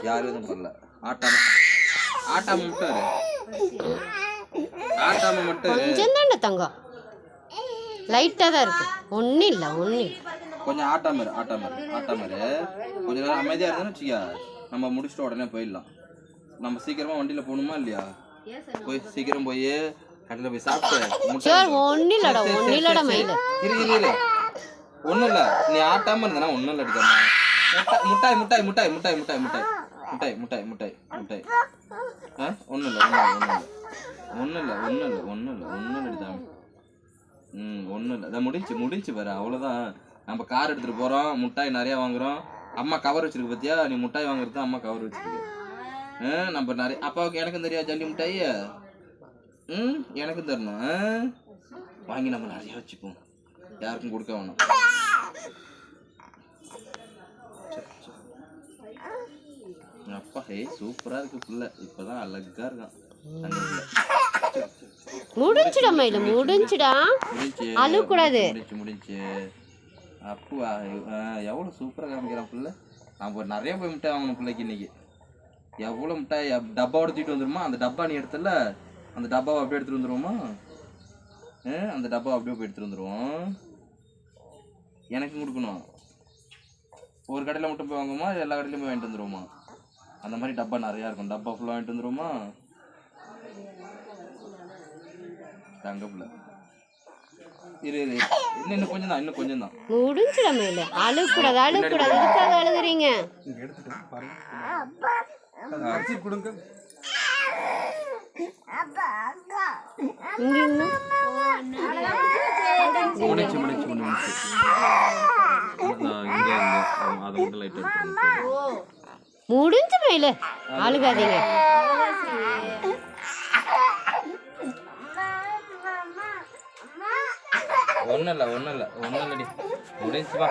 யாரும் எதுவும் பண்ணல. ஆட்டாம மட்டும் ஆட்டாம மட்டும் கொஞ்சம் தானே தங்கம், லைட்டாக தான் இருக்கு. ஒன்றும் இல்லை கொஞ்சம் ஆட்டாம கொஞ்ச நேரம் அமைதியாக இருந்தாலும் வச்சுக்கா, நம்ம முடிச்சுட்டு உடனே போயிடலாம். நம்ம சீக்கிரமா வண்டியில் போகணுமா இல்லையா? போய் சீக்கிரம் போய் கடையில் போய் சாப்பிட்டு ஒன்றும் இல்லடா மயில இரு ஒன்றும் இல்லை. நீ ஆட்டாம இருந்தா ஒன்றும் இல்லை. எடுக்காம முட்டாய் முட்டாய் முட்டாய் முட்டாய் முட்டாய் முட்டாய் முட்டாய் முட்டாய் முட்டாய் முட்டாய் ஒன்றும் இல்லை எடுத்தாம. ஒன்றும் இல்லை. அதான் முடிஞ்சு பாரு, அவ்வளோதான். நம்ம கார் எடுத்துகிட்டு போகிறோம், முட்டாய் நிறையா வாங்குகிறோம். அம்மா கவர் வச்சிருக்கு பார்த்தியா? நீ முட்டாய் வாங்குறது தான் அம்மா கவர் வச்சிருக்கு. நம்ம நிறைய அப்பாவுக்கு எனக்கும் தெரியாது ஜல்லி முட்டாய். எனக்கும் தரணும். வாங்கி நம்ம நிறைய வச்சுப்போம், யாருக்கும் கொடுக்க வேணும். அப்பா சூப்பரா இருக்கு புள்ள, இப்பதான் அழகா இருக்கான். முடிஞ்சுடா மயில, முடிஞ்சுடா, அழுகக்கூடாது. முடிஞ்சு அப்போ எவ்வளோ சூப்பராக காமிக்கிறான் புள்ள. நம்ம நிறைய போய் மிட்டாய் வாங்கணும் பிள்ளைக்கு இன்னைக்கு. எவ்வளோ மிட்டாய் டப்பாவோட தூக்கிட்டு வந்துருமா? அந்த டப்பா நீ எடுத்துல, அந்த டப்பாவை அப்படியே எடுத்துட்டு வந்துருவோமா? அந்த டப்பாவை அப்படியே போய் எடுத்துட்டு வந்துருவோம். எனக்கும் கொடுக்கணும். ஒரு கடையில் மட்டும் போய் வாங்குவோமா, எல்லா கடையிலையும் போய் வாங்கிட்டு வந்துருவோமா? அந்த மாதிரி டப்பா நிறையா இருக்கும், டப்பா ஃபுல்லாக வாங்கிட்டு வந்துருவோமா? தங்கப்புல இரு இன்னும் கொஞ்சம் தான் முடிஞ்சுடா மயில, அழுகக்கூடாது. இதுக்காக அழுகுறீங்க? முடிஞ்சு மயில, அழுகாதீங்க. ஒன்னும் இல்லடி முடிஞ்சுப்பா.